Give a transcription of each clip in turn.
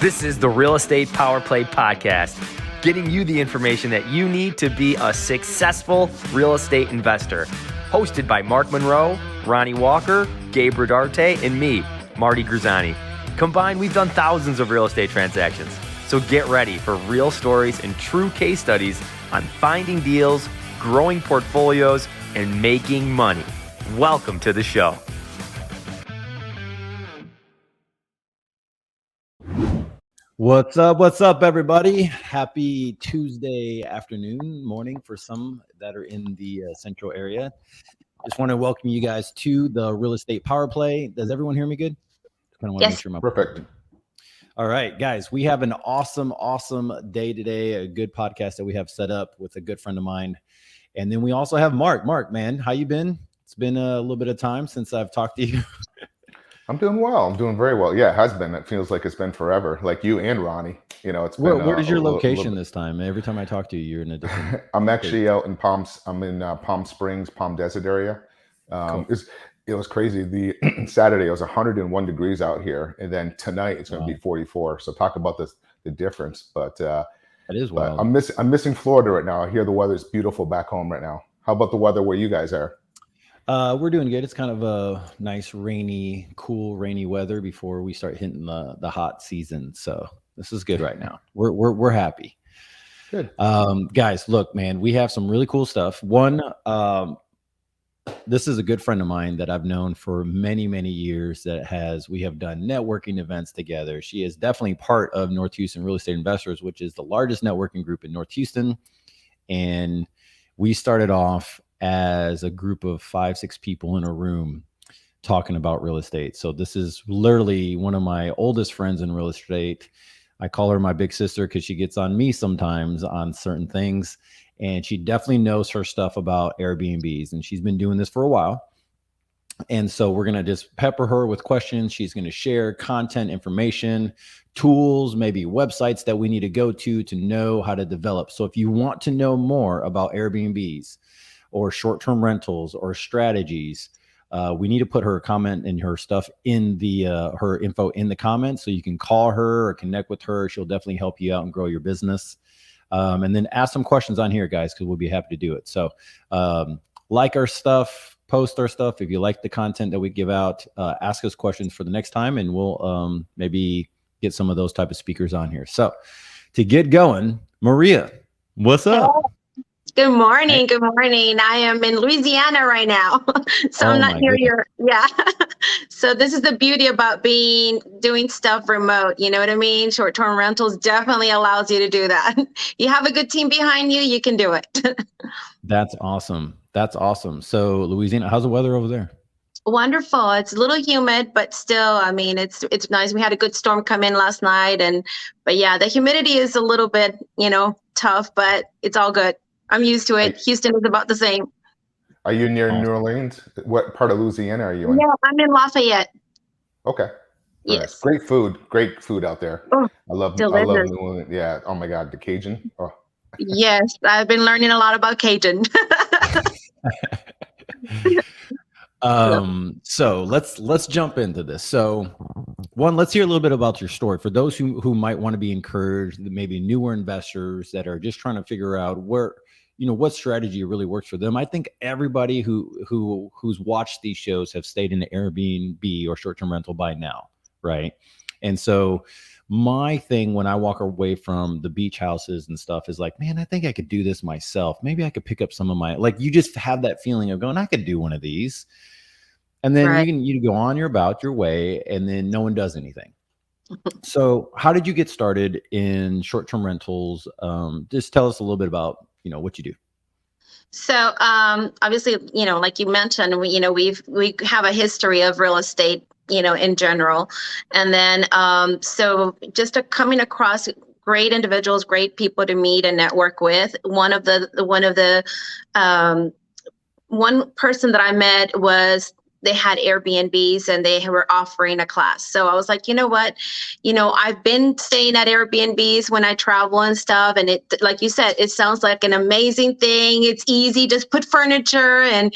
This is the Real Estate Power Play Podcast, getting you the information that you need to be a successful real estate investor. Hosted by Mark Monroe, Ronald Walker, Gabe Rodarte, and me, Marty Grizzanti. Combined, we've done thousands of real estate transactions. So get ready for real stories and true case studies on finding deals, growing portfolios, and making money. Welcome to the show. What's up, everybody? Happy Tuesday afternoon, morning for some that are in the central area. Just want to welcome you guys to the Real Estate Power Play. Does everyone hear me good? Kind of want to make sure Perfect. All right, guys, we have an awesome day today, a good podcast that we have set up with a good friend of mine. And then we also have Mark. Mark, man, how you been? It's been a little bit of time since I've talked to you. I'm doing well. I'm doing very well. Yeah, it has been. It feels like it's been forever. Like you and Ronnie. You know, it's been. Where's your location this time? Every time I talk to you, you're in a different. I'm actually out in I'm in Palm Springs, Palm Desert area. Cool. It was crazy. The Saturday it was 101 degrees out here, and then tonight it's going to be 44. So talk about the difference. But that is wild. I'm missing Florida right now. I hear the weather's beautiful back home right now. How about the weather where you guys are? We're doing good. It's kind of a nice, cool, rainy weather before we start hitting the hot season. So this is good right now. We're happy. Good. Guys, look, man, we have some really cool stuff. One, this is a good friend of mine that I've known for many years we have done networking events together. She is definitely part of North Houston Real Estate Investors, which is the largest networking group in North Houston. And we started off as a group of 5-6 people in a room talking about real estate. So this is literally one of my oldest friends in real estate. I call her my big sister because she gets on me sometimes on certain things. And she definitely knows her stuff about Airbnbs. And she's been doing this for a while. And so we're going to just pepper her with questions. She's going to share content, information, tools, maybe websites that we need to go to know how to develop. So if you want to know more about Airbnbs, or short-term rentals or strategies, we need to put her comment and her stuff in the her info in the comments, so you can call her or connect with her. She'll definitely help you out and grow your business. And then ask some questions on here, guys, because we'll be happy to do it. So like our stuff, post our stuff. If you like the content that we give out, ask us questions for the next time, and we'll maybe get some of those type of speakers on here. So to get going, Maria, what's up? Good morning. Good morning. I am in Louisiana right now. So I'm not near your, So this is the beauty about doing stuff remote. You know what I mean? Short-term rentals definitely allows you to do that. You have a good team behind you, you can do it. That's awesome. So Louisiana, how's the weather over there? Wonderful. It's a little humid, but still, I mean, it's nice. We had a good storm come in last night, but yeah, the humidity is a little bit, tough, but it's all good. I'm used to it. Houston is about the same. Are you near New Orleans? What part of Louisiana are you in? Yeah, I'm in Lafayette. Okay. Yes. Nice. Great food out there. Oh, I love New Orleans. Yeah. Oh my God, the Cajun. Oh. Yes, I've been learning a lot about Cajun. So let's jump into this. So one, let's hear a little bit about your story for those who might want to be encouraged, maybe newer investors that are just trying to figure out what strategy really works for them. I think everybody who's watched these shows have stayed in the Airbnb or short-term rental by now, right? And so my thing when I walk away from the beach houses and stuff is like, man, I think I could do this myself. Maybe I could pick up some of you just have that feeling of going, I could do one of these. And then you go on about your way, and then no one does anything. So how did you get started in short-term rentals? Just tell us a little bit about, what you do. So obviously, like you mentioned, we have a history of real estate, in general. And then so just coming across great individuals, great people to meet and network with. One person that I met was they had Airbnbs and they were offering a class. So I was like, you know what, I've been staying at Airbnbs when I travel and stuff. And it, like you said, it sounds like an amazing thing. It's easy. Just put furniture and,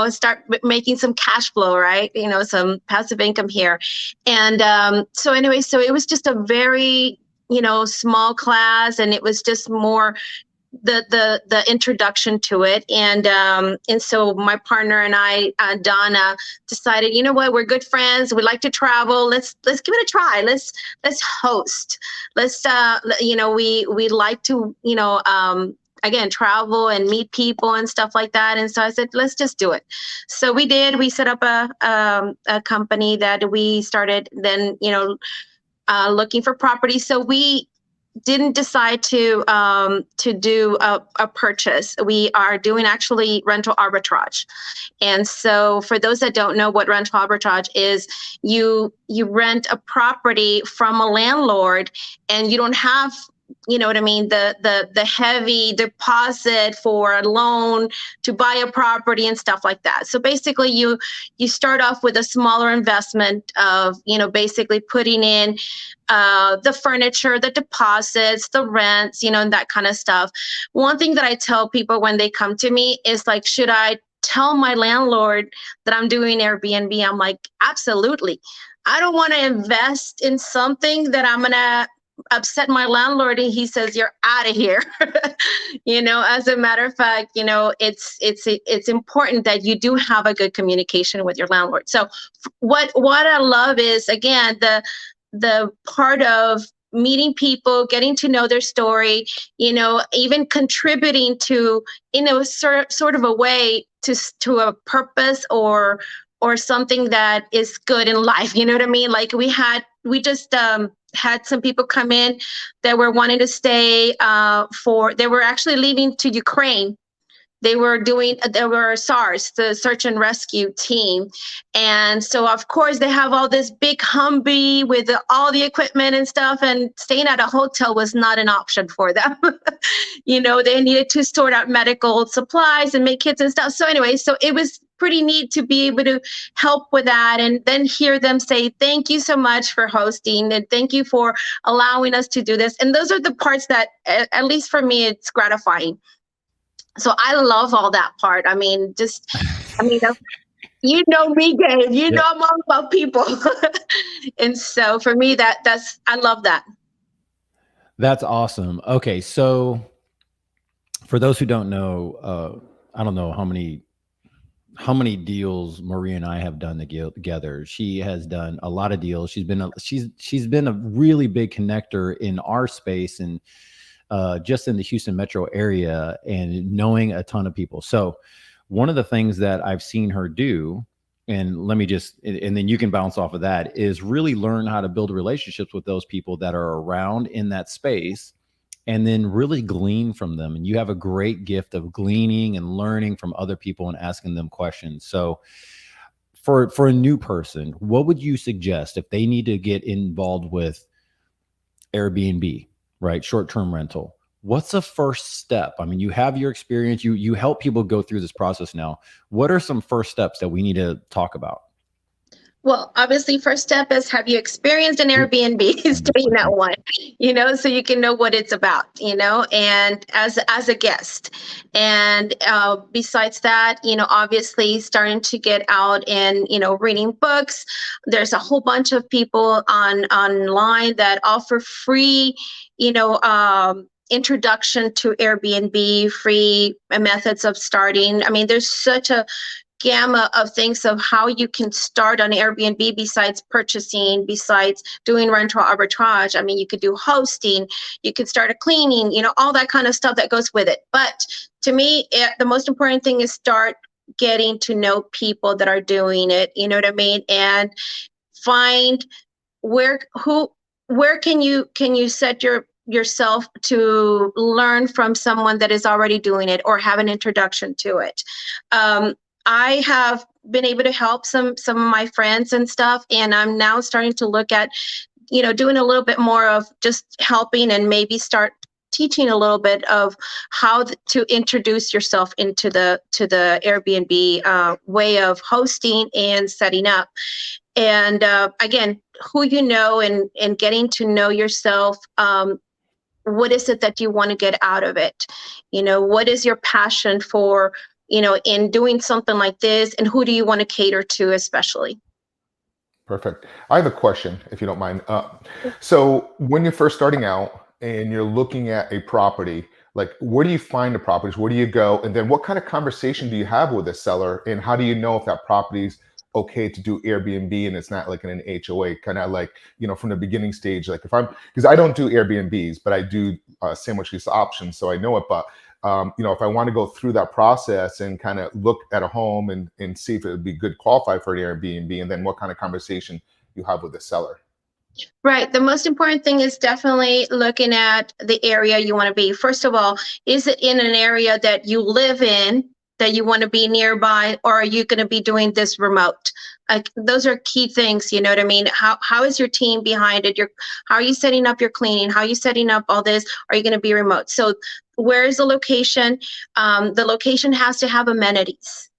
start making some cash flow, right? Some passive income here. And so anyway, so it was just a very, small class, and it was just more the introduction to it. And so my partner and I, Donna, decided, you know what, we're good friends. We like to travel. Let's give it a try. Let's host. Let's, we like to, again, travel and meet people and stuff like that. And so I said, let's just do it. So we did. We set up a company that we started then, looking for property. So we didn't decide to do a purchase. We are doing actually rental arbitrage. And so for those that don't know what rental arbitrage is, you rent a property from a landlord, and you don't have, the heavy deposit for a loan to buy a property and stuff like that. So basically you start off with a smaller investment of, basically putting in the furniture, the deposits, the rents, and that kind of stuff. One thing that I tell people when they come to me is like, should I tell my landlord that I'm doing Airbnb? I'm like, absolutely. I don't want to invest in something that I'm going to upset my landlord and he says, you're out of here. As a matter of fact, it's important that you do have a good communication with your landlord. So what I love is, again, the part of meeting people, getting to know their story, even contributing to, sort of a way to a purpose or something that is good in life. You know what I mean? Like we just had some people come in that were wanting to stay they were actually leaving to Ukraine. They were SARS, the search and rescue team. And so, of course, they have all this big Humvee with all the equipment and stuff, and staying at a hotel was not an option for them. They needed to sort out medical supplies and make kits and stuff. So anyway, so it was pretty neat to be able to help with that, and then hear them say, thank you so much for hosting, and thank you for allowing us to do this. And those are the parts that, at least for me, it's gratifying. So I love all that part. You know me, Gabe. I'm all about people. And so for me, I love that. That's awesome. Okay. So for those who don't know, I don't know how many deals Maria and I have done together. She has done a lot of deals. She's been a really big connector in our space, and just in the Houston metro area, and knowing a ton of people. So one of the things that I've seen her do, and then you can bounce off of that, is really learn how to build relationships with those people that are around in that space, and then really glean from them. And you have a great gift of gleaning and learning from other people and asking them questions. So for a new person, what would you suggest if they need to get involved with Airbnb? Right, short-term rental. What's the first step? I mean, you have your experience. You help people go through this process now. What are some first steps that we need to talk about? Well, obviously, first step is, have you experienced an Airbnb staying at one, so you can know what it's about, and as a guest. And besides that, obviously starting to get out and, reading books. There's a whole bunch of people online that offer free, introduction to Airbnb, free methods of starting. I mean, there's such a gamma of things of how you can start on Airbnb besides purchasing, besides doing rental arbitrage. I mean, you could do hosting, you could start a cleaning, all that kind of stuff that goes with it. But to me, the most important thing is start getting to know people that are doing it, you know what I mean? And find where can you set yourself to learn from someone that is already doing it or have an introduction to it. I have been able to help some of my friends and stuff, and I'm now starting to look at, doing a little bit more of just helping and maybe start teaching a little bit of how to introduce yourself into the Airbnb way of hosting and setting up. And again, who you know, and getting to know yourself. What is it that you want to get out of it? What is your passion for, in doing something like this, and who do you want to cater to especially? Perfect. I have a question, if you don't mind. So when you're first starting out and you're looking at a property, like where do you find the properties? Where do you go? And then what kind of conversation do you have with the seller? And how do you know if that property's okay to do Airbnb and it's not like an HOA, kind of like, from the beginning stage, like because I don't do Airbnbs, but I do sandwich lease options. So I know it, but if I want to go through that process and kind of look at a home and see if it would be good qualified for an Airbnb, and then what kind of conversation you have with the seller. Right. The most important thing is definitely looking at the area you want to be. First of all, is it in an area that you live in, that you want to be nearby, or are you going to be doing this remote? Those are key things. You know what I mean? How is your team behind it? How are you setting up your cleaning? How are you setting up all this? Are you going to be remote? So where is the location? The location has to have amenities.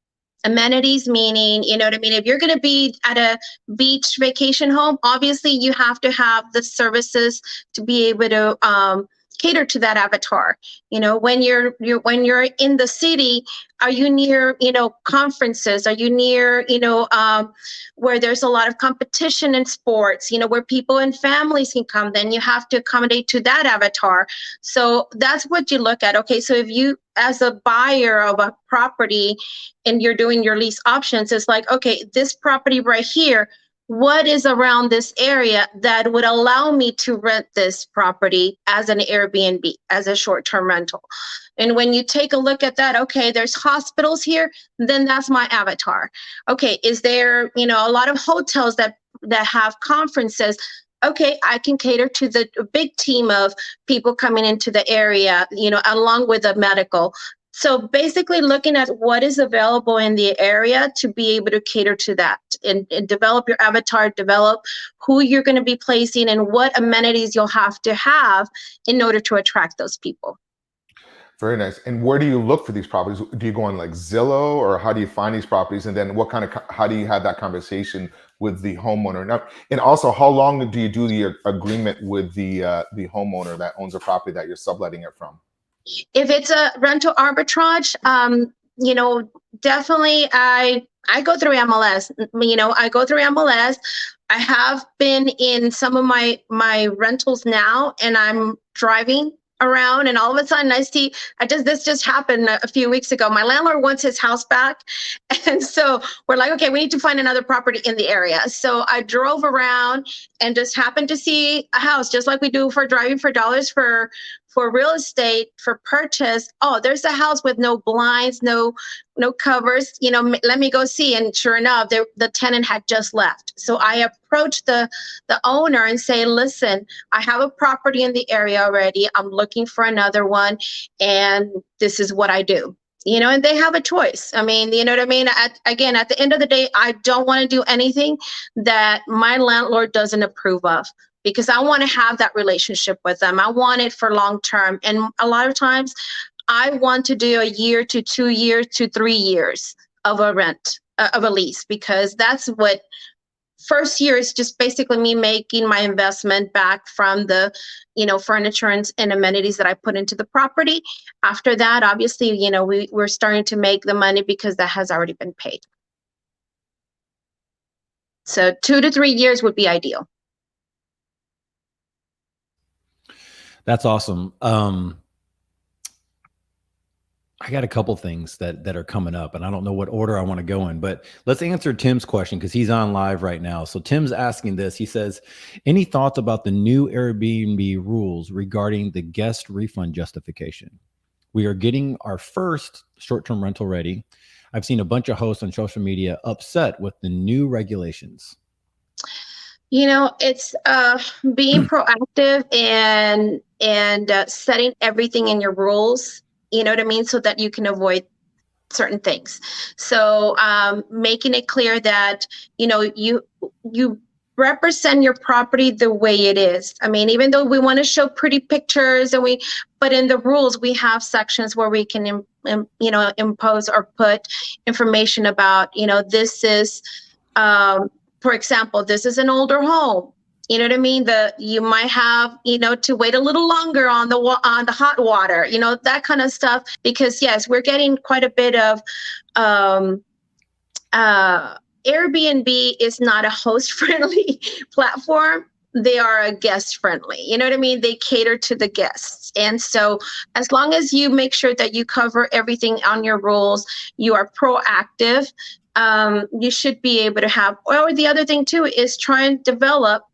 Amenities meaning, you know what I mean? If you're going to be at a beach vacation home, obviously you have to have the services to be able to cater to that avatar. When you're in the city, are you near, conferences? Are you near, where there's a lot of competition in sports, where people and families can come? Then you have to accommodate to that avatar. So that's what you look at. Okay, so if you, as a buyer of a property and you're doing your lease options, it's like, okay, this property right here, what is around this area that would allow me to rent this property as an Airbnb, as a short-term rental? And when you take a look at that, okay, there's hospitals here, then that's my avatar. Okay, is there, a lot of hotels that have conferences? Okay, I can cater to the big team of people coming into the area, along with the medical. So basically looking at what is available in the area to be able to cater to that and develop your avatar, develop who you're going to be placing and what amenities you'll have to have in order to attract those people. Very nice. And where do you look for these properties? Do you go on like Zillow, or how do you find these properties? And then how do you have that conversation with the homeowner? Now, and also, how long do you do the agreement with the homeowner that owns a property that you're subletting it from? If it's a rental arbitrage, definitely I go through MLS. I go through MLS. I have been in some of my rentals now, and I'm driving around, and all of a sudden I see, this just happened a few weeks ago. My landlord wants his house back. And so we're like, okay, we need to find another property in the area. So I drove around and just happened to see a house, just like we do for driving for dollars for real estate, for purchase. Oh, there's a house with no blinds, no covers, let me go see. And sure enough, the tenant had just left. So I approached the owner and say, listen, I have a property in the area already. I'm looking for another one. And this is what I do. And they have a choice. I mean, you know what I mean? At the end of the day, I don't want to do anything that my landlord doesn't approve of, because I want to have that relationship with them. I want it for long term. And a lot of times I want to do 1 year to 2 years to 3 years of a rent, of a lease, because that's what first year is just basically me making my investment back from the, furniture and amenities that I put into the property. After that, obviously, we're starting to make the money because that has already been paid. So 2 to 3 years would be ideal. That's awesome. I got a couple things that are coming up, and I don't know what order I want to go in, but let's answer Tim's question because he's on live right now. So Tim's asking this. He says, any thoughts about the new Airbnb rules regarding the guest refund justification? We are getting our first short-term rental ready. I've seen a bunch of hosts on social media upset with the new regulations. It's being proactive and setting everything in your rules, you know what I mean, so that you can avoid certain things. So making it clear that, you represent your property the way it is. I mean, even though we want to show pretty pictures but in the rules, we have sections where we can, impose or put information about, this is, for example, this is an older home. You know what I mean? You might have, to wait a little longer on the hot water, that kind of stuff. Because yes, we're getting quite a bit of, Airbnb is not a host-friendly platform. They are a guest-friendly. You know what I mean? They cater to the guests. And so as long as you make sure that you cover everything on your rules, you are proactive, you should be able to have, or the other thing too is try and develop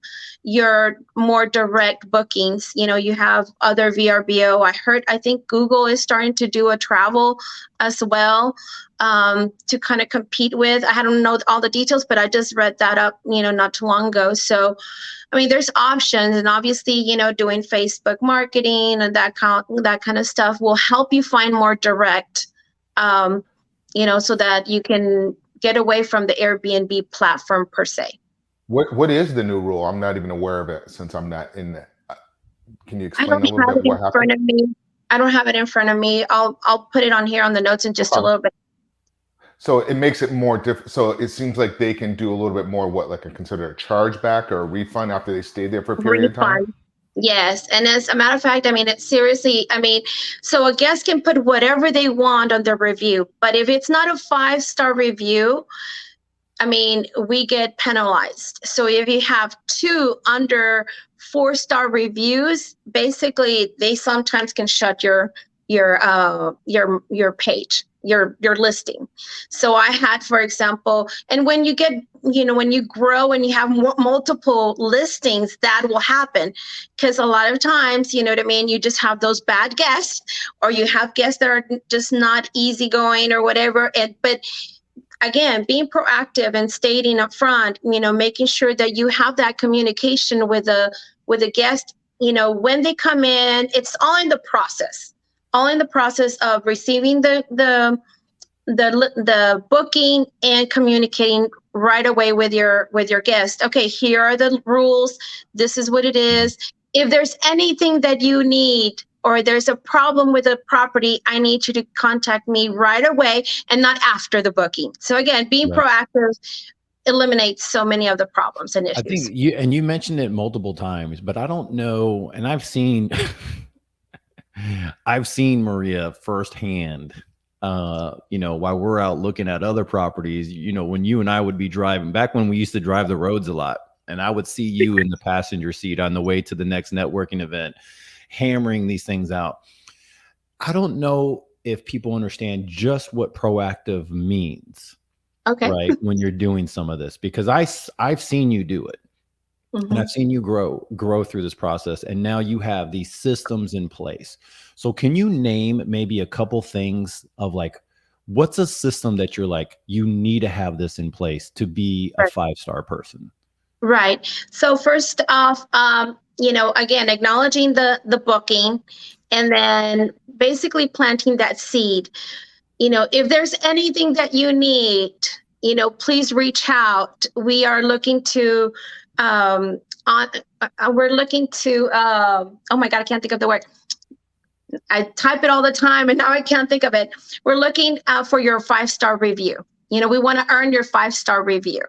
your more direct bookings. You have other VRBO. I think Google is starting to do a travel as well, to kind of compete with. I don't know all the details, but I just read that up, not too long ago. So, I mean, there's options, and obviously, doing Facebook marketing and that kind of stuff will help you find more direct, so that you can get away from the Airbnb platform per se. What is the new rule? I'm not even aware of it since I'm not in that. Can you explain a little bit what happened? I don't have it in front of me. I'll put it on here on the notes in just a little bit. So it makes it more different. So it seems like they can do a little bit more, consider a chargeback or a refund after they stay there for a period of time? Yes. And as a matter of fact, I mean, it's seriously, so a guest can put whatever they want on their review, but if it's not a 5-star review, we get penalized. So if you have 2 under 4-star reviews, basically they sometimes can shut your page, your listing. So I had, for example, and when you get, when you grow and you have multiple listings, that will happen, because a lot of times, you just have those bad guests, or you have guests that are just not easygoing or whatever. But again, being proactive and stating up front, making sure that you have that communication with a guest, when they come in, it's all in the process of receiving the booking and communicating right away with your guest. Okay, here are the rules. This is what it is. If there's anything that you need, or there's a problem with a property, I need you to contact me right away and not after the booking. So again, being proactive eliminates so many of the problems and issues. I think you mentioned it multiple times, but I don't know. And I've seen, Maria firsthand, while we're out looking at other properties, when you and I would be driving, back when we used to drive the roads a lot, and I would see you in the passenger seat on the way to the next networking event, hammering these things out. I don't know if people understand just what proactive means. Okay. Right. When you're doing some of this, because I've seen you do it. Mm-hmm. And I've seen you grow through this process. And now you have these systems in place. So can you name maybe a couple things of what's a system that you're you need to have this in place to be a 5-star person? Right. So first off, again, acknowledging the booking, and then basically planting that seed. If there's anything that you need, please reach out. We are looking to, oh my God, I can't think of the word. I type it all the time and now I can't think of it. We're looking for your 5-star review. We want to earn your 5-star review.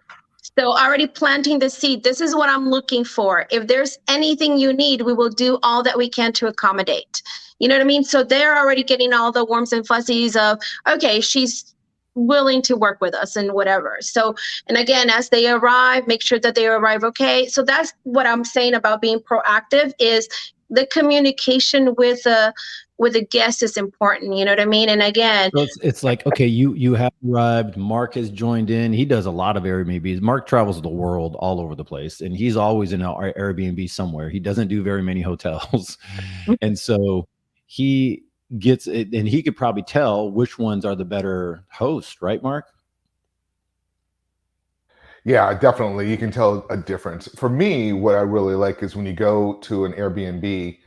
So already planting the seed, this is what I'm looking for. If there's anything you need, we will do all that we can to accommodate. You know what I mean? So they're already getting all the warms and fuzzies of, okay, she's willing to work with us and whatever. So, and again, as they arrive, make sure that they arrive okay. So that's what I'm saying about being proactive, is the communication with a guest is important. You know what I mean? And again, so it's okay, you have arrived. Mark has joined in. He does a lot of Airbnbs. Mark travels the world all over the place, and he's always in our Airbnb somewhere. He doesn't do very many hotels. And so he gets it, and he could probably tell which ones are the better host, right, Mark? Yeah, definitely. You can tell a difference. For me, what I really like is when you go to an Airbnb,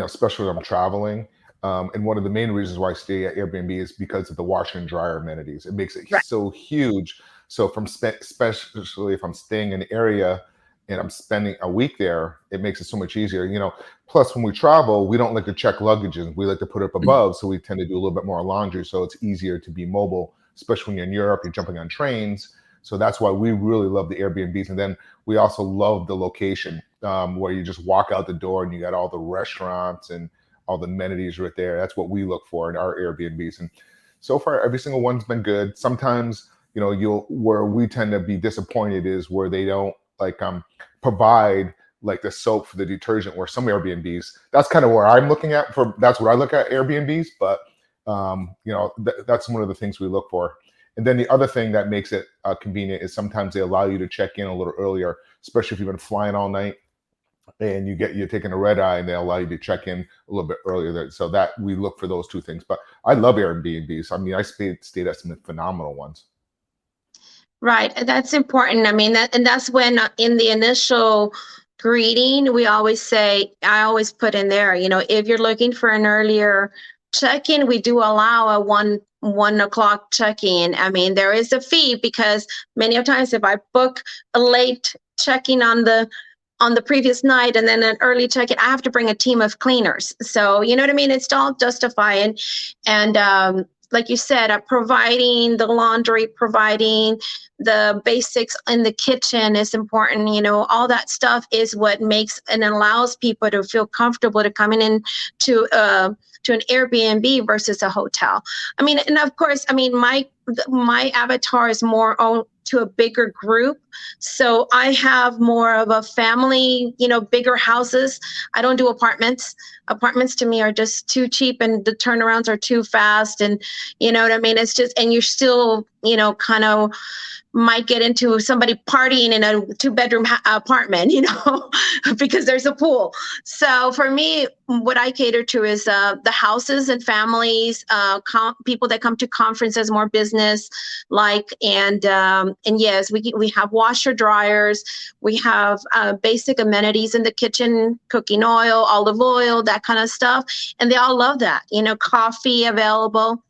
especially when I'm traveling. And one of the main reasons why I stay at Airbnb is because of the washer and dryer amenities. It makes it so huge. So especially if I'm staying in the area and I'm spending a week there, it makes it so much easier. Plus when we travel, we don't like to check luggages. We like to put it up above. So we tend to do a little bit more laundry. So it's easier to be mobile, especially when you're in Europe, you're jumping on trains. So that's why we really love the Airbnbs. And then we also love the location where you just walk out the door and you got all the restaurants and all the amenities right there. That's what we look for in our Airbnbs. And so far, every single one's been good. Sometimes, where we tend to be disappointed is where they don't provide like the soap for the detergent, where some Airbnbs, that's kind of where I'm looking at that's what I look at Airbnbs. But, that's one of the things we look for. And then the other thing that makes it convenient is sometimes they allow you to check in a little earlier, especially if you've been flying all night and you're taking a red eye, and they allow you to check in a little bit earlier. So that we look for those two things. But I love Airbnbs. I mean, I stayed at some phenomenal ones. Right. That's important. I mean, that's when in the initial greeting, I always put in there, if you're looking for an earlier check-in, we do allow a 1 o'clock check-in. I mean, there is a fee because many of times if I book a late check-in on the previous night and then an early check-in, I have to bring a team of cleaners. So, you know what I mean? It's all justifying. And like you said, providing the laundry, providing the basics in the kitchen is important. All that stuff is what makes and allows people to feel comfortable to coming in to an Airbnb versus a hotel. I mean, and of course, my avatar is more to a bigger group. So I have more of a family, bigger houses. I don't do apartments. Apartments to me are just too cheap and the turnarounds are too fast. And you know what I mean? It's just, and you're still, kind of might get into somebody partying in a 2-bedroom apartment, because there's a pool. So for me, what I cater to is the houses and families, people that come to conferences, more business like, and yes, we have washer dryers, we have basic amenities in the kitchen, cooking oil, olive oil, that kind of stuff, and they all love that. Coffee available.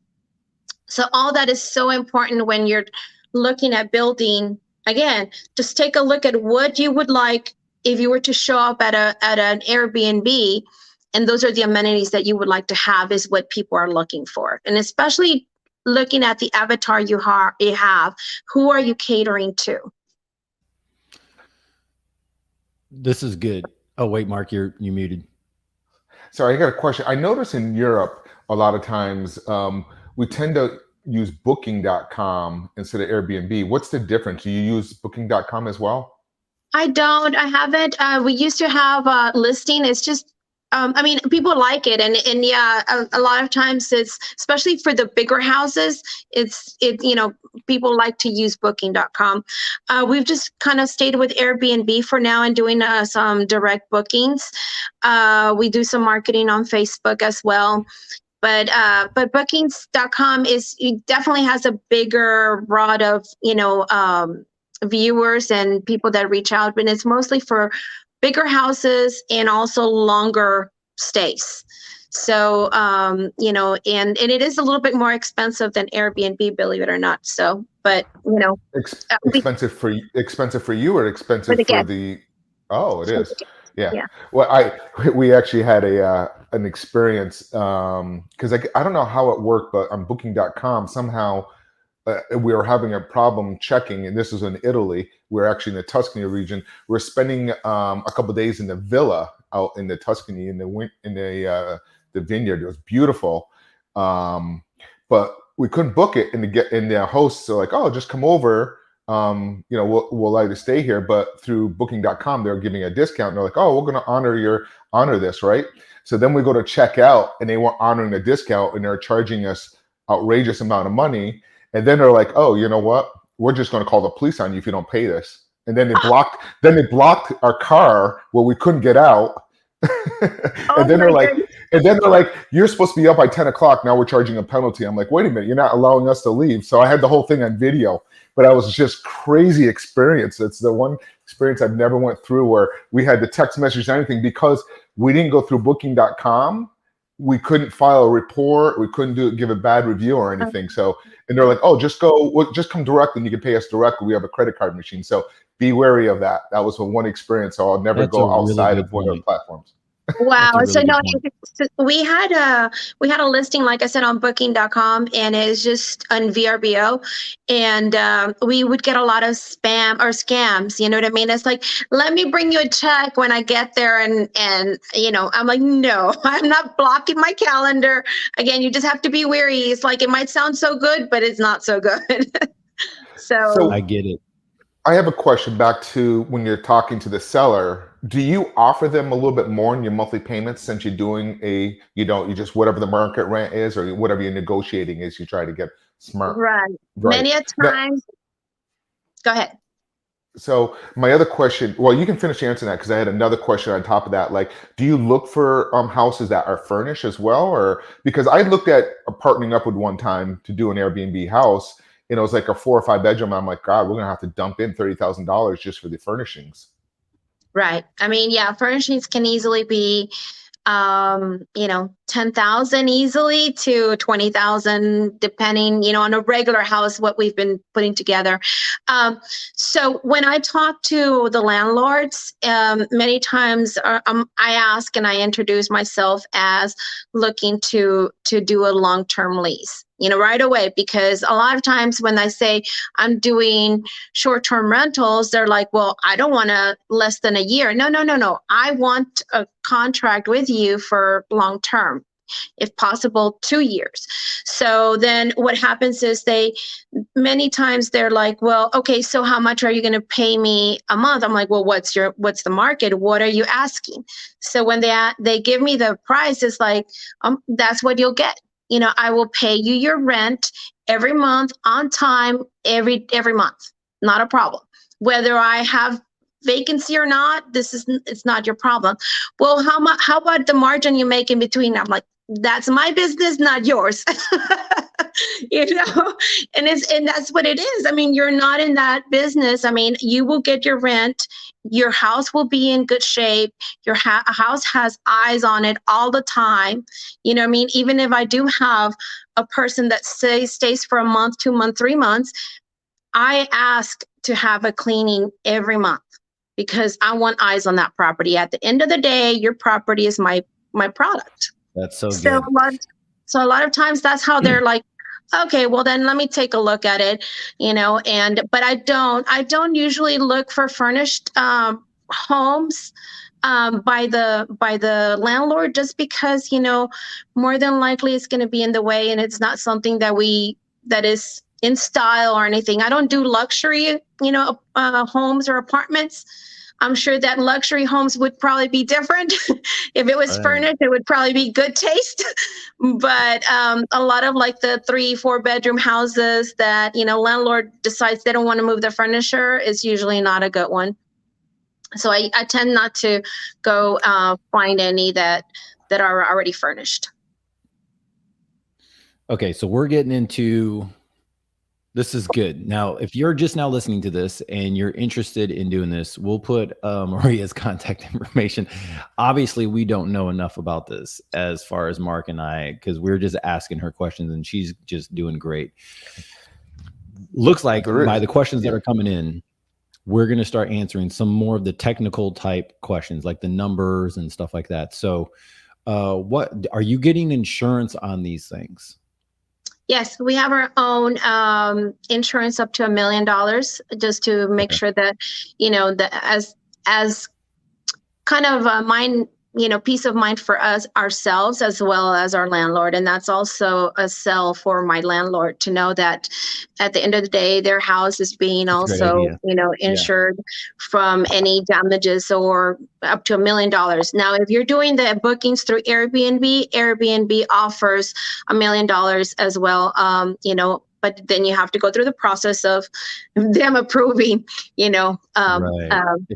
So all that is so important when you're looking at building. Again, just take a look at what you would like if you were to show up at an Airbnb, and those are the amenities that you would like to have is what people are looking for. And especially looking at the avatar you have, who are you catering to? This is good. Oh, wait, Mark, you muted. Sorry, I got a question. I notice in Europe, a lot of times we tend to use booking.com instead of Airbnb. What's the difference? Do you use booking.com as well? I don't. I haven't. We used to have a listing. It's just, people like it. And yeah, a lot of times it's, especially for the bigger houses, people like to use booking.com. We've just kind of stayed with Airbnb for now and doing some direct bookings. We do some marketing on Facebook as well. But bookings.com definitely has a bigger rod of, viewers and people that reach out, but it's mostly for bigger houses and also longer stays. So, and it is a little bit more expensive than Airbnb, believe it or not. So, but, expensive for you or expensive for the, oh, it is. Yeah. Well, we actually had an experience because I don't know how it worked, but on booking.com, somehow we were having a problem checking, and this was in Italy. We're actually in the Tuscany region. We're spending a couple of days in the villa out in the Tuscany in the vineyard. It was beautiful, but we couldn't book it. And the hosts are like, "Oh, just come over. We'll allow you to stay here." But through booking.com, they're giving a discount. And they're like, "Oh, we're going to honor this, right?" So then we go to check out, and they weren't honoring the discount, and they're charging us outrageous amount of money. And then they're like, "Oh, you know what? We're just going to call the police on you if you don't pay this." And then they blocked our car where we couldn't get out. And then they're like, "You're supposed to be up by 10 o'clock. Now we're charging a penalty." I'm like, "Wait a minute, you're not allowing us to leave." So I had the whole thing on video, but I was just crazy experience. It's the one experience I've never went through where we had the text message and anything because we didn't go through booking.com. we couldn't file a report, we couldn't give a bad review or anything. So, and they're like, oh, just come directly and you can pay us directly. We have a credit card machine. So be wary of that. That was one experience. So I'll never go outside of one of the platforms. Wow. Really So no, point. we had a listing, like I said, on booking.com, and it's just on VRBO. And we would get a lot of spam or scams. You know what I mean? It's like, let me bring you a check when I get there. And I'm like, no, I'm not blocking my calendar. Again, you just have to be wary. It's like, it might sound so good, but it's not so good. So I get it. I have a question back to when you're talking to the seller. Do you offer them a little bit more in your monthly payments since you're doing you just whatever the market rent is or whatever you're negotiating is, you try to get smart. Right. Many a times. Go ahead. So my other question, well, you can finish answering that because I had another question on top of that. Like, do you look for houses that are furnished as well? Or because I looked at partnering up with one time to do an Airbnb house, and it was like a 4 or 5 bedroom. I'm like, God, we're going to have to dump in $30,000 just for the furnishings. Right. I mean, yeah, furnishings can easily be, 10,000 easily to 20,000, depending, on a regular house, what we've been putting together. So when I talk to the landlords, many times I ask and I introduce myself as looking to do a long-term lease. Right away, because a lot of times when I say I'm doing short-term rentals, they're like, well, I don't want less than a year. No. I want a contract with you for long-term, if possible, 2 years. So then what happens is many times they're like, well, okay, so how much are you going to pay me a month? I'm like, well, what's the market? What are you asking? So when they give me the price, it's like, that's what you'll get. I will pay you your rent every month on time, every month. Not a problem. Whether I have vacancy or not, it's not your problem. Well, how about the margin you make in between? I'm like, that's my business, not yours. And that's what it is. I mean, you're not in that business. I mean, you will get your rent. Your house will be in good shape. Your house has eyes on it all the time. You know what I mean? Even if I do have a person that stays for a month, 2 months, 3 months, I ask to have a cleaning every month because I want eyes on that property. At the end of the day, your property is my product. That's so good. So a lot of times that's how they're like, okay, well then let me take a look at it, but I don't usually look for furnished homes by the landlord, just because, more than likely it's going to be in the way, and it's not something that is in style or anything. I don't do luxury, homes or apartments. I'm sure that luxury homes would probably be different. If it was furnished, it would probably be good taste. But a lot of like the 3-4 bedroom houses that, landlord decides they don't want to move the furniture is usually not a good one. So I tend not to go find any that are already furnished. Okay, so we're getting into... This is good. Now, if you're just now listening to this and you're interested in doing this, we'll put Maria's contact information. Obviously, we don't know enough about this as far as Mark and I, because we're just asking her questions and she's just doing great. Looks like by the questions that are coming in, we're going to start answering some more of the technical type questions, like the numbers and stuff like that. So what are you getting insurance on these things? Yes, we have our own insurance up to $1 million, just to make sure that, that as kind of peace of mind for us ourselves as well as our landlord. And that's also a sell for my landlord to know that at the end of the day, their house is being also, insured from any damages, or up to $1 million. Now, if you're doing the bookings through Airbnb offers $1 million as well, but then you have to go through the process of them approving, if a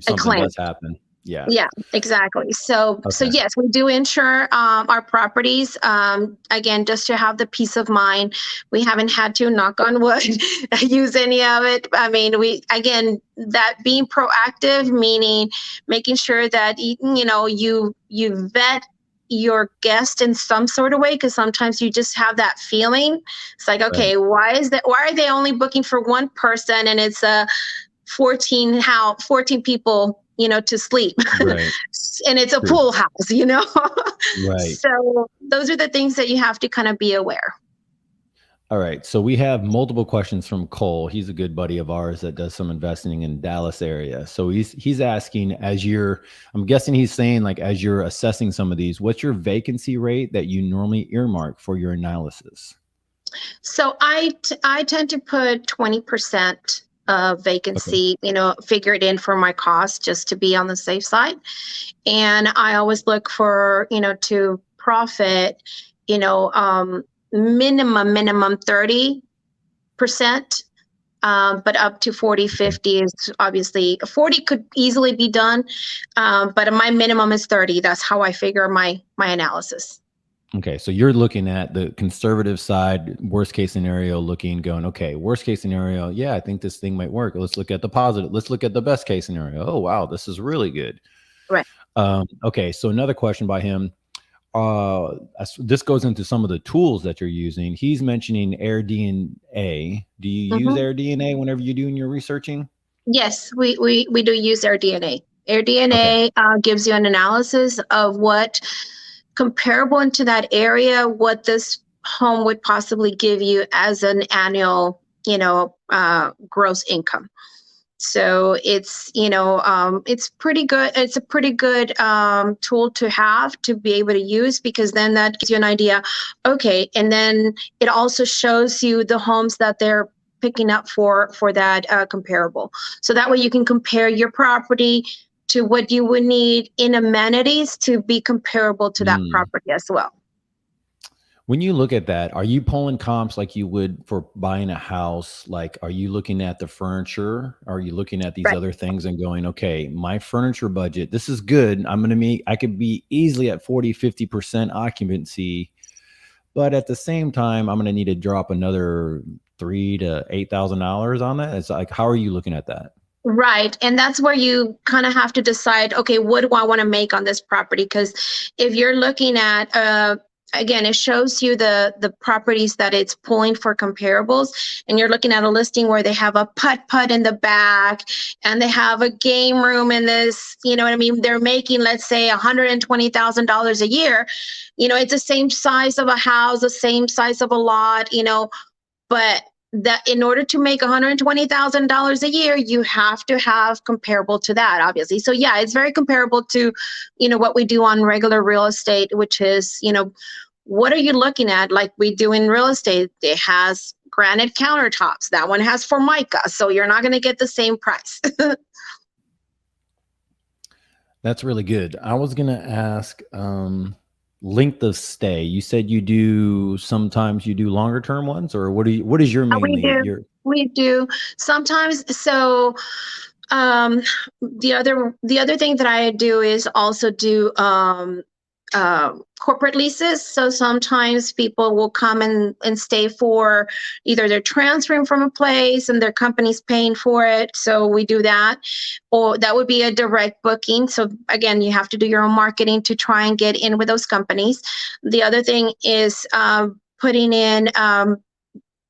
something claim. does happen. Yeah, exactly. So yes, we do insure our properties. Again, just to have the peace of mind. We haven't had to, knock on wood, use any of it. I mean, that being proactive, meaning making sure that, you vet your guest in some sort of way, because sometimes you just have that feeling. It's like, okay, why are they only booking for one person and it's 14 people, to sleep, Right. and it's a True. pool house, Right. So those are the things that you have to kind of be aware. All right. So we have multiple questions from Cole. He's a good buddy of ours that does some investing in Dallas area. So he's asking, I'm guessing he's saying, like, as you're assessing some of these, what's your vacancy rate that you normally earmark for your analysis? So I tend to put 20% of vacancy, figure it in for my cost, just to be on the safe side. And I always look for, to profit, minimum 30%, but up to 40, 50 is obviously 40 could easily be done. But my minimum is 30. That's how I figure my analysis. Okay. So you're looking at the conservative side, worst case scenario, going, okay, worst case scenario. Yeah, I think this thing might work. Let's look at the positive. Let's look at the best case scenario. Oh, wow, this is really good. Right. Okay. So another question by him. This goes into some of the tools that you're using. He's mentioning AirDNA. Do you use AirDNA whenever you're doing your researching? Yes, we do use AirDNA. AirDNA gives you an analysis of what comparable into that area, what this home would possibly give you as an annual, gross income. So it's, it's pretty good. It's a pretty good tool to have, to be able to use, because then that gives you an idea. Okay. And then it also shows you the homes that they're picking up for that comparable. So that way you can compare your property to what you would need in amenities to be comparable to that property as well. When you look at that, are you pulling comps like you would for buying a house? Like, are you looking at the furniture? Are you looking at these other things and going, okay, my furniture budget, this is good. I could be easily at 40, 50% occupancy, but at the same time, I'm going to need to drop another $3,000 to $8,000 on that. It's like, how are you looking at that? Right. And that's where you kind of have to decide, okay, what do I want to make on this property? Because if you're looking at, again, it shows you the properties that it's pulling for comparables, and you're looking at a listing where they have a putt-putt in the back and they have a game room in this, you know what I mean? They're making, let's say, $120,000 a year. It's the same size of a house, the same size of a lot, but that in order to make $120,000 a year, you have to have comparable to that, obviously. So yeah, it's very comparable to, what we do on regular real estate, which is, what are you looking at? Like we do in real estate, it has granite countertops. That one has Formica. So you're not going to get the same price. That's really good. I was going to ask, length of stay. You said sometimes you do longer term ones, or what is your main? We do sometimes. So the other thing that I do is also do corporate leases. So sometimes people will come and stay for either they're transferring from a place and their company's paying for it. So we do that, or that would be a direct booking. So again, you have to do your own marketing to try and get in with those companies. The other thing is putting in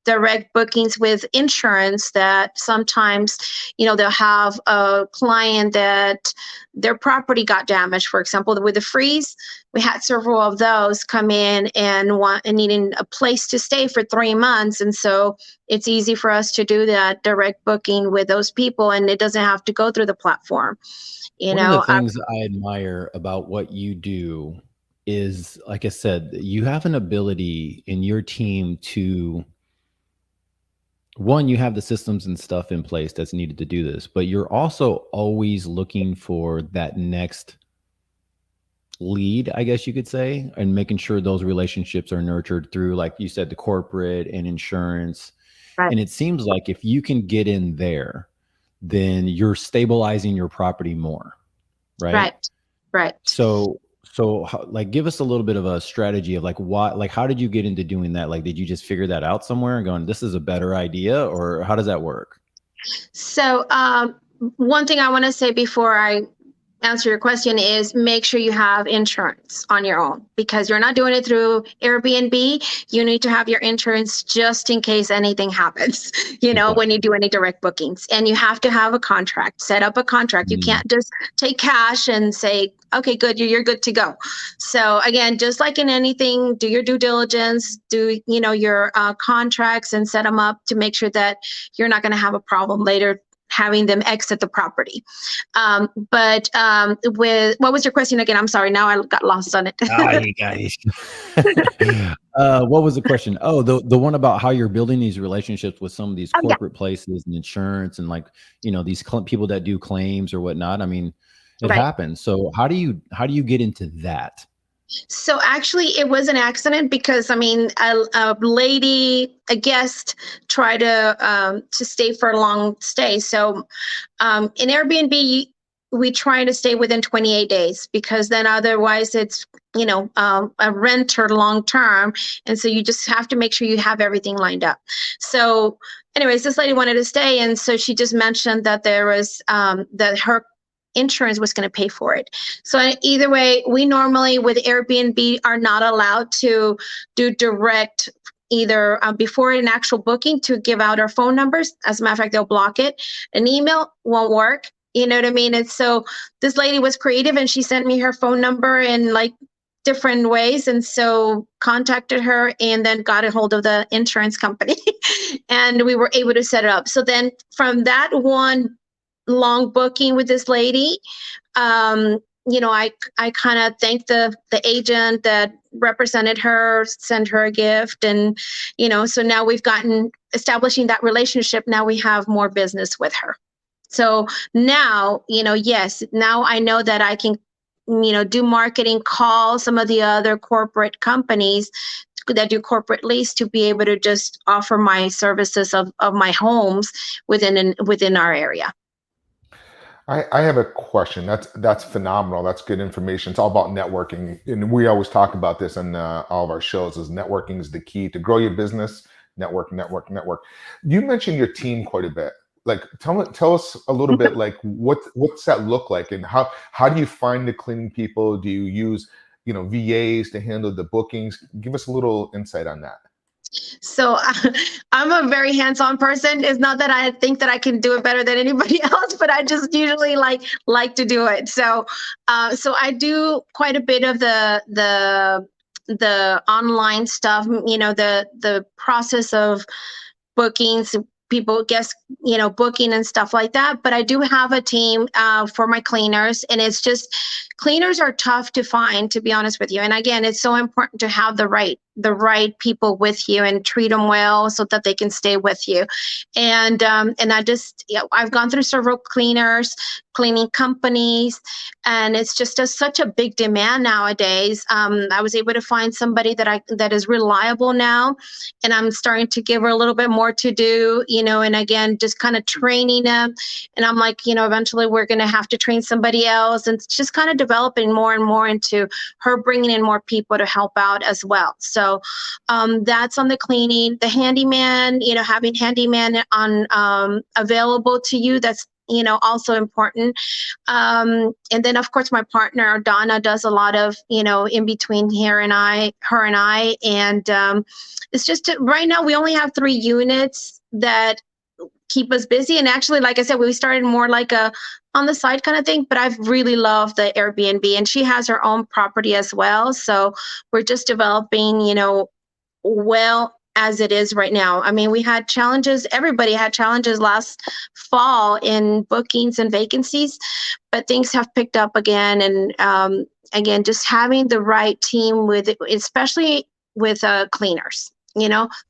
direct bookings with insurance, that sometimes, they'll have a client that their property got damaged. For example, with the freeze, we had several of those come in and needing a place to stay for 3 months. And so it's easy for us to do that direct booking with those people, and it doesn't have to go through the platform. One of the things I admire about what you do is, like I said, you have an ability in your team to, one, you have the systems and stuff in place that's needed to do this, but you're also always looking for that next lead, I guess you could say, and making sure those relationships are nurtured through, like you said, the corporate and insurance. Right. And it seems like if you can get in there, then you're stabilizing your property more. Right. Right. So like, give us a little bit of a strategy of how did you get into doing that? Like, did you just figure that out somewhere and going, this is a better idea, or how does that work? So one thing I want to say before I answer your question is make sure you have insurance on your own, because you're not doing it through Airbnb. You need to have your insurance just in case anything happens, when you do any direct bookings. And you have to have a contract, set up a contract. You can't just take cash and say, okay, good, you're good to go. So again, just like in anything, do your due diligence, do your contracts, and set them up to make sure that you're not going to have a problem later having them exit the property. But with, what was your question again? I'm sorry, now I got lost on it. You guys. What was the question? Oh, the one about how you're building these relationships with some of these corporate places and insurance, and like, these people that do claims or whatnot. I mean, it happens. So how do you get into that? So actually, it was an accident, because a lady, a guest, tried to stay for a long stay. So in Airbnb, we try to stay within 28 days, because then otherwise it's a renter long term, and so you just have to make sure you have everything lined up. So anyways, this lady wanted to stay, and so she just mentioned that there was that her insurance was going to pay for it. So either way, we normally with Airbnb are not allowed to do direct, either before an actual booking, to give out our phone numbers. As a matter of fact, they'll block it. An email won't work. You know what I mean? And so this lady was creative, and she sent me her phone number in like different ways, and so contacted her and then got a hold of the insurance company and we were able to set it up. So then from that one long booking with this lady, I kind of thanked the agent that represented her, sent her a gift, and so now we've establishing that relationship. Now we have more business with her. So now, yes, now I know that I can do marketing, call some of the other corporate companies that do corporate lease to be able to just offer my services of my homes within our area. I have a question. That's phenomenal. That's good information. It's all about networking, and we always talk about this on all of our shows. Is networking is the key to grow your business. Network. You mentioned your team quite a bit. Like, tell us a little bit. Like, what's that look like, and how do you find the cleaning people? Do you use VAs to handle the bookings? Give us a little insight on that. So I'm a very hands-on person. It's not that I think that I can do it better than anybody else, but I just usually like to do it. So I do quite a bit of the online stuff, the process of bookings, people booking and stuff like that. But I do have a team for my cleaners, and it's just, cleaners are tough to find, to be honest with you. And again, it's so important to have the right people with you and treat them well so that they can stay with you. And I just, I've gone through several cleaning companies, and it's just such a big demand nowadays. I was able to find somebody that is reliable now, and I'm starting to give her a little bit more to do, and again, just kind of training them. And I'm like, eventually we're going to have to train somebody else, and it's just kind of developing more and more into her bringing in more people to help out as well. So that's on the cleaning. The handyman, having handyman on available to you, that's also important. And then of course my partner Donna does a lot of in between her and I, and it's just right now we only have 3 units that keep us busy. And actually, like I said, we started more like a on the side kind of thing, but I've really loved the Airbnb, and she has her own property as well. So we're just developing, well as it is right now. I mean, we had challenges. Everybody had challenges last fall in bookings and vacancies, but things have picked up again. And again, just having the right team especially with cleaners.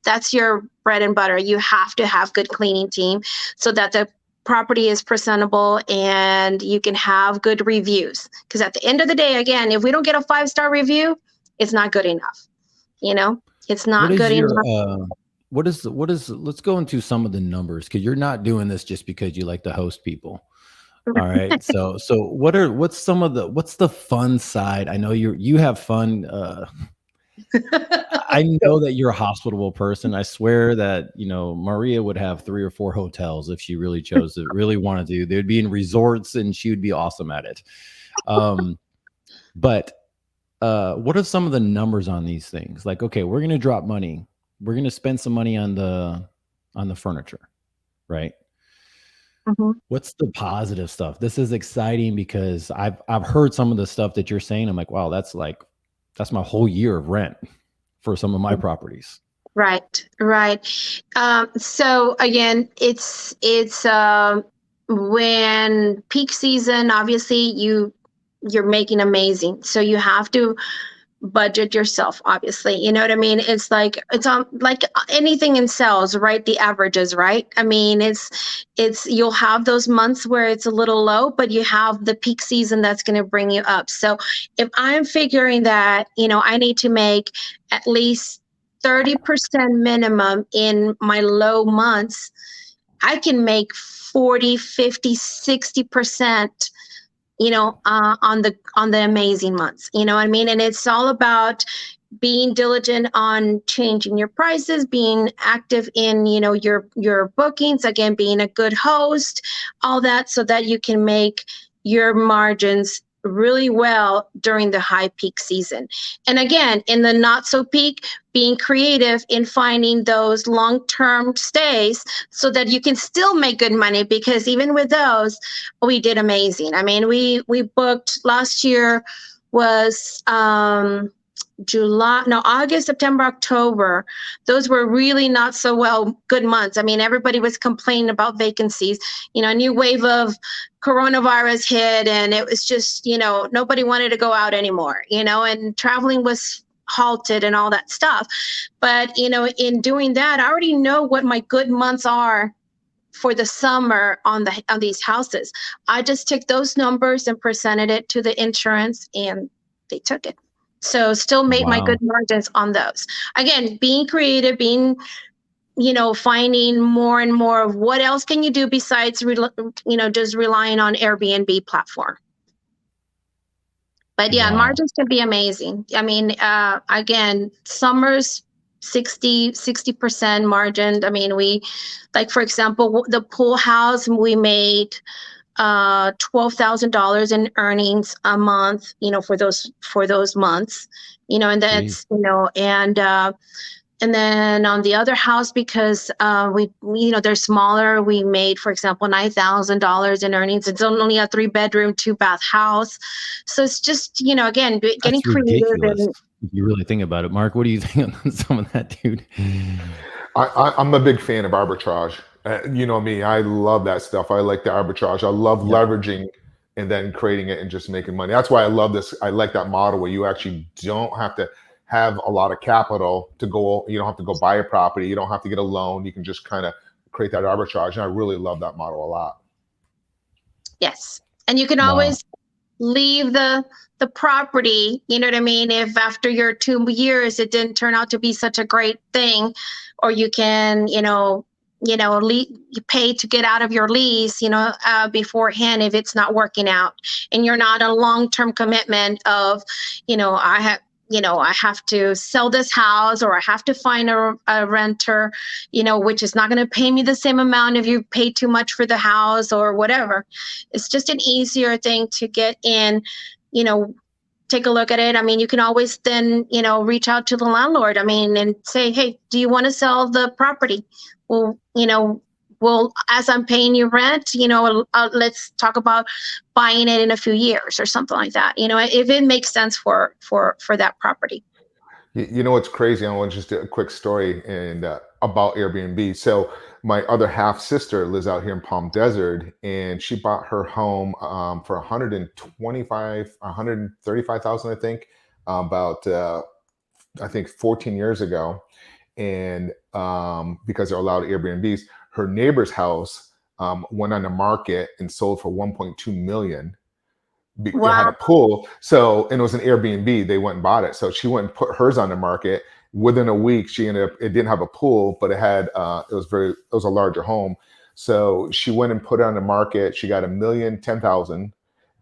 That's your bread and butter. You have to have good cleaning team so that the property is presentable and you can have good reviews. Because at the end of the day, again, if we don't get a 5-star review, it's not good enough. It's not good enough. What is, let's go into some of the numbers, because you're not doing this just because you like to host people. All right. So what's the fun side? I know you have fun. I know that you're a hospitable person. I swear that, Maria would have 3 or 4 hotels if she really chose to, really wanted to. They'd be in resorts and she would be awesome at it. But what are some of the numbers on these things? Like, okay, we're going to drop money. We're going to spend some money on the furniture, right? Mm-hmm. What's the positive stuff? This is exciting because I've heard some of the stuff that you're saying. I'm like, wow, that's my whole year of rent for some of my properties. Right. So again, it's when peak season, obviously you're making amazing. So you have to budget yourself, obviously, you know what I mean? It's like anything in sales, right? The averages, right? I mean, it's you'll have those months where it's a little low, but you have the peak season that's going to bring you up. So if I'm figuring that, I need to make at least 30% minimum in my low months, I can make 40, 50, 60%, on the amazing months, you know what I mean? And it's all about being diligent on changing your prices, being active in, your bookings, again, being a good host, all that, so that you can make your margins really well during the high peak season. And again, in the not so peak, being creative in finding those long-term stays so that you can still make good money, because even with those, we did amazing. I mean, we booked last year was August, September, October. Those were really not so good months. I mean, everybody was complaining about vacancies. A new wave of coronavirus hit, and it was just, nobody wanted to go out anymore, and traveling was halted and all that stuff. But, in doing that, I already know what my good months are for the summer on these houses. I just took those numbers and presented it to the insurance, and they took it. So still made my good margins on those. Again, being creative, finding more and more of what else can you do besides, just relying on Airbnb platform. But yeah, margins can be amazing. I mean, again, summers, 60% margin. I mean, for example, the pool house, we made $12,000 in earnings a month, for those months, and that's, and then on the other house, because they're smaller, we made, for example, $9,000 in earnings. It's only a 3-bedroom, 2-bath house. So it's just, again, getting creative. If you really think about it, Mark, what do you think on some of that, dude? I'm a big fan of arbitrage. You know me, I love that stuff. I like the arbitrage. I love leveraging and then creating it and just making money. That's why I love this. I like that model where you actually don't have to have a lot of capital to go. You don't have to go buy a property. You don't have to get a loan. You can just kind of create that arbitrage. And I really love that model a lot. Yes. And you can always leave the property, you know what I mean? If after your 2 years, it didn't turn out to be such a great thing, or you can, you pay to get out of your lease, beforehand if it's not working out, and you're not a long-term commitment of, I have to sell this house, or I have to find a renter, which is not going to pay me the same amount if you pay too much for the house or whatever. It's just an easier thing to get in, take a look at it. I mean, you can always then, reach out to the landlord, and say, hey, do you want to sell the property? Well, as I'm paying you rent, let's talk about buying it in a few years or something like that. If it makes sense for that property. What's crazy? I want to just do a quick story about Airbnb. So my other half sister lives out here in Palm Desert, and she bought her home for 135,000, I think, about I think 14 years ago. And because they're allowed Airbnbs, her neighbor's house went on the market and sold for 1.2 million. It had a pool, and it was an Airbnb. They went and bought it, so she went and put hers on the market. Within a week, she ended up. It didn't have a pool, but it had. It was a larger home, so she went and put it on the market. She got 1,010,000,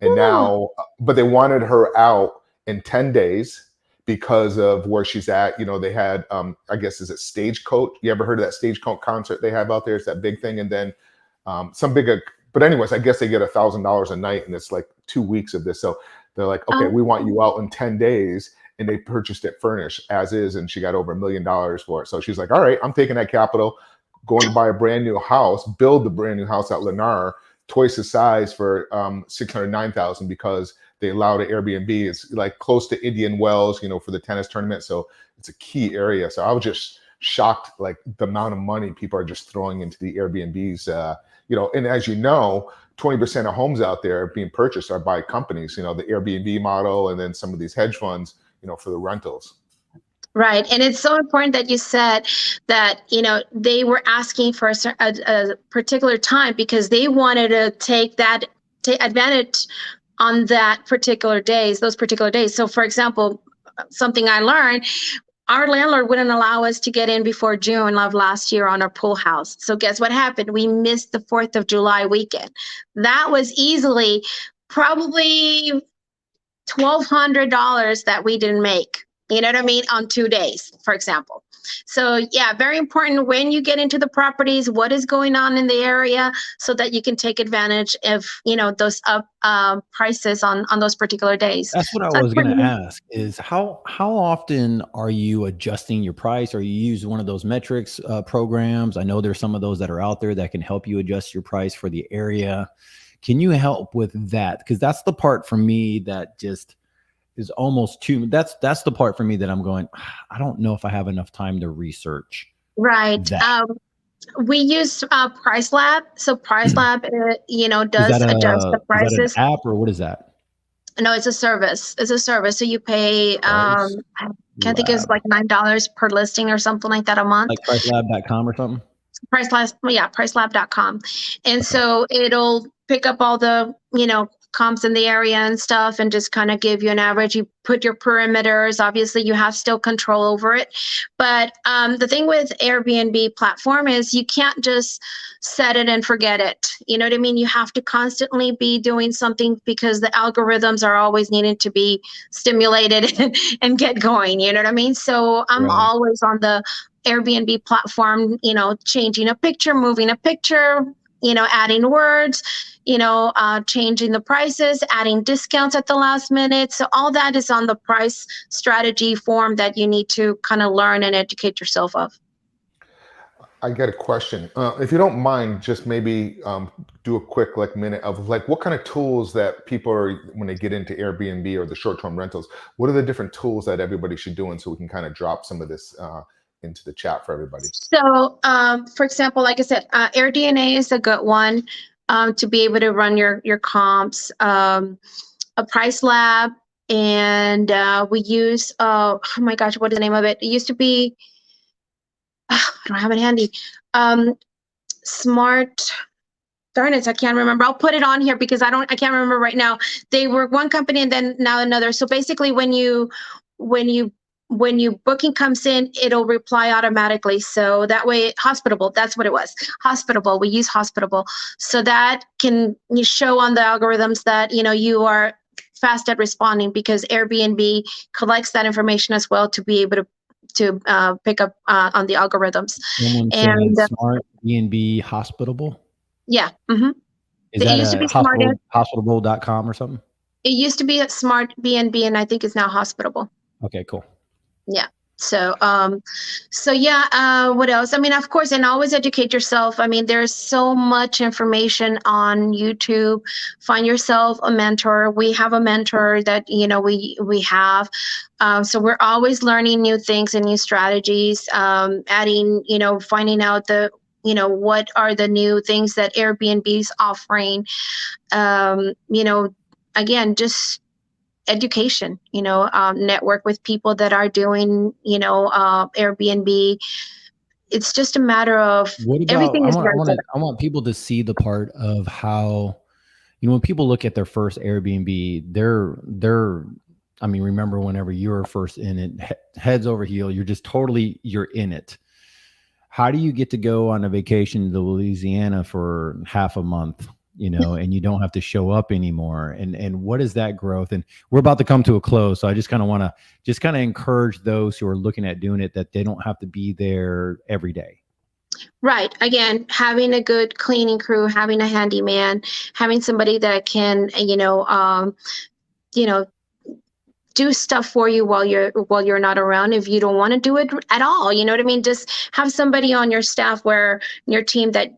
and now, but they wanted her out in 10 days because of where she's at. They had, I guess, is it Stagecoach? You ever heard of that Stagecoach concert they have out there? It's that big thing, and then some big But anyways, I guess they get $1,000 a night, and it's like 2 weeks of this. So they're like, okay, we want you out in 10 days. And they purchased it furnished as is. And she got over $1 million for it. So she's like, all right, I'm taking that capital, going to buy a brand new house, build the brand new house at Lennar, twice the size for $609,000 because they allowed an Airbnb. It's like close to Indian Wells, for the tennis tournament. So it's a key area. So I was just shocked, like the amount of money people are just throwing into the Airbnbs, and as you know, 20% of homes out there being purchased are by companies, the Airbnb model, and then some of these hedge funds, for the rentals. Right. And it's so important that you said that, they were asking for a particular time because they wanted to take advantage on those particular days. So for example, something I learned, our landlord wouldn't allow us to get in before June of last year on our pool house. So guess what happened? We missed the 4th of July weekend. That was easily probably $1,200 that we didn't make, on 2 days, for example. So yeah, very important when you get into the properties, what is going on in the area so that you can take advantage of, those up prices on those particular days. That's what I was going to ask is how often are you adjusting your price, or you use one of those metrics programs? I know there's some of those that are out there that can help you adjust your price for the area. Can you help with that? Because that's the part for me that just is almost too, that's the part for me that I'm going, I don't know if I have enough time to research. Right. We use Price Lab. So Price Lab, does adjust the prices. Is that an app or what is that? No, it's a service. So you pay, I can't think it's like $9 per listing or something like that a month. Like pricelab.com or something? Pricelab.com. And so it'll pick up all the, comps in the area and stuff and just kind of give you an average. You put your perimeters. Obviously, you have still control over it. But the thing with Airbnb platform is you can't just set it and forget it. You know what I mean? You have to constantly be doing something because the algorithms are always needing to be stimulated and get going. You know what I mean? So I'm always on the Airbnb platform, changing a picture, moving a picture, adding words, changing the prices, adding discounts at the last minute. So all that is on the price strategy form that you need to kind of learn and educate yourself of. I got a question. If you don't mind, just maybe do a quick minute of what kind of tools that people are, when they get into Airbnb or the short-term rentals, what are the different tools that everybody should do? And so we can kind of drop some of this into the chat for everybody. So, for example, like I said, AirDNA is a good one to be able to run your comps. A Price Lab, and we use oh my gosh, what is the name of it? It used to be I don't have it handy. Smart. Darn it, I can't remember. I'll put it on here because I can't remember right now. They were one company and then now another. So basically, when you booking comes in, it'll reply automatically. So that way, Hospitable, that's what it was. Hospitable, we use Hospitable. So that can show on the algorithms that, you are fast at responding because Airbnb collects that information as well to be able to pick up on the algorithms. And Smart B&B Hospitable? Yeah. Mm-hmm. Is that hospitable.com or something? It used to be at Smart B&B, and I think it's now Hospitable. Okay, cool. Yeah. So, what else? I mean, of course, and always educate yourself. I mean, there's so much information on YouTube. Find yourself a mentor. We have a mentor that, we have. So we're always learning new things and new strategies, adding, finding out what are the new things that Airbnb's offering. Again, just education, network with people that are doing, Airbnb. It's just a matter of everything is I want people to see the part of how, when people look at their first Airbnb, remember whenever you were first in it, heads over heel, you're in it. How do you get to go on a vacation to Louisiana for half a month? And you don't have to show up anymore. And what is that growth? And we're about to come to a close. So I just kind of want to encourage those who are looking at doing it that they don't have to be there every day. Right. Again, having a good cleaning crew, having a handyman, having somebody that can, you know, do stuff for you while you're not around if you don't want to do it at all. You know what I mean? Just have somebody on your staff where your team that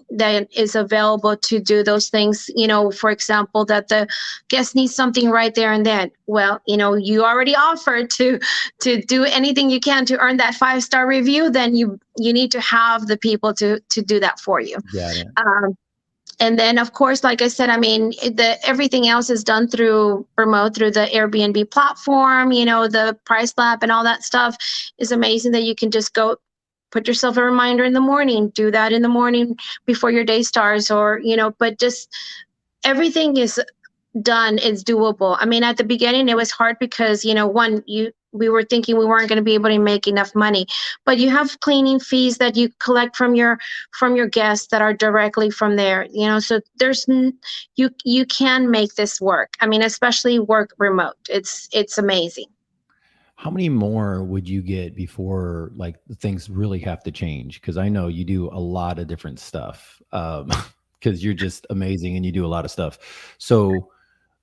is available to do those things. For example, that the guest needs something right there and then. Well, you already offered to do anything you can to earn that 5-star review, then you need to have the people to do that for you. Got it. And then, of course, like I said, everything else is done through remote, through the Airbnb platform, the Price Lab and all that stuff is amazing that you can just go put yourself a reminder in the morning, do that in the morning before your day starts, or, but just everything is done, is doable. At the beginning, it was hard because, we were thinking we weren't going to be able to make enough money, but you have cleaning fees that you collect from your guests that are directly from there, so you can make this work. Especially work remote. It's amazing. How many more would you get before like things really have to change? Because I know you do a lot of different stuff, because you're just amazing and you do a lot of stuff. So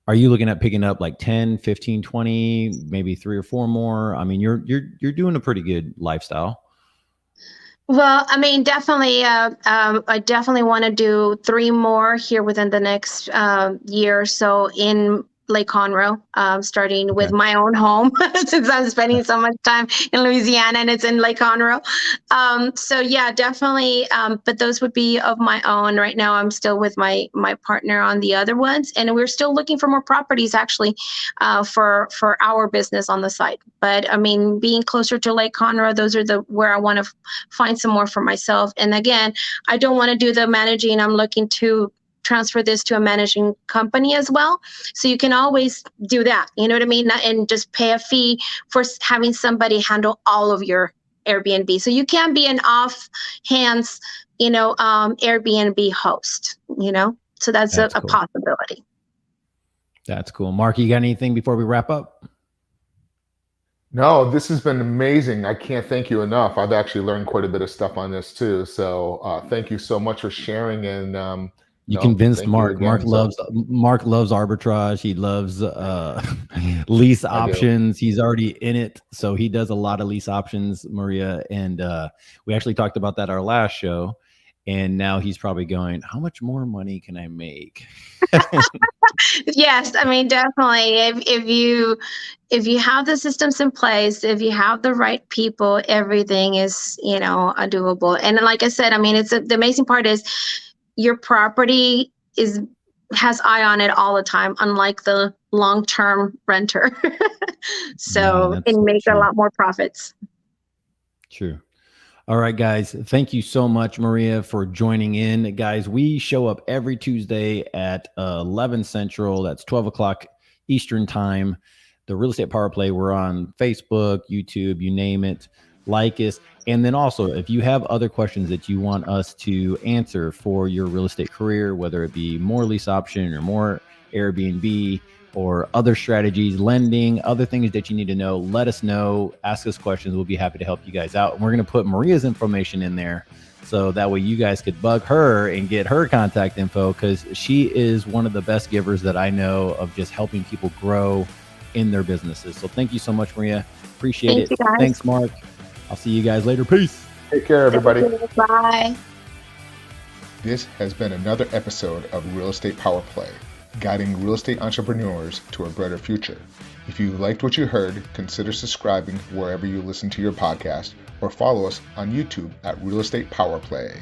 are you looking at picking up like 10, 15, 20, maybe 3 or 4 more? You're doing a pretty good lifestyle. Well, definitely, I definitely want to do 3 more here within the next year or so in Lake Conroe, starting with my own home since I'm spending so much time in Louisiana and it's in Lake Conroe. So yeah, definitely. But those would be of my own. Right now, I'm still with my partner on the other ones, and we're still looking for more properties actually for our business on the site. But being closer to Lake Conroe, those are where I want to find some more for myself. And again, I don't want to do the managing. I'm looking to transfer this to a managing company as well. So you can always do that, you know what I mean? And just pay a fee for having somebody handle all of your Airbnb. So you can be an off hands, Airbnb host, so that's cool. A possibility. That's cool. Mark, you got anything before we wrap up? No, this has been amazing. I can't thank you enough. I've actually learned quite a bit of stuff on this too. So thank you so much for sharing. And you convinced Mark. Mark loves arbitrage. He loves lease options. He's already in it, so he does a lot of lease options, Maria. And we actually talked about that our last show. And now he's probably going, how much more money can I make? Yes, definitely. If you have the systems in place, if you have the right people, everything is doable. And like I said, the amazing part is your property has eye on it all the time, unlike the long-term renter. So it makes a lot more profits. True. All right, guys. Thank you so much, Maria, for joining in. Guys, we show up every Tuesday at 11 Central. That's 12 o'clock Eastern time. The Real Estate Power Play. We're on Facebook, YouTube, you name it. Like us. And then also, if you have other questions that you want us to answer for your real estate career, whether it be more lease option or more Airbnb or other strategies, lending, other things that you need to know, let us know. Ask us questions. We'll be happy to help you guys out. And we're going to put Maria's information in there so that way you guys could bug her and get her contact info, because she is one of the best givers that I know of just helping people grow in their businesses. So thank you so much, Maria. Appreciate it. Thanks, Mark. I'll see you guys later. Peace. Take care, everybody. Bye. This has been another episode of Real Estate Power Play, guiding real estate entrepreneurs to a brighter future. If you liked what you heard, consider subscribing wherever you listen to your podcast, or follow us on YouTube at Real Estate Power Play.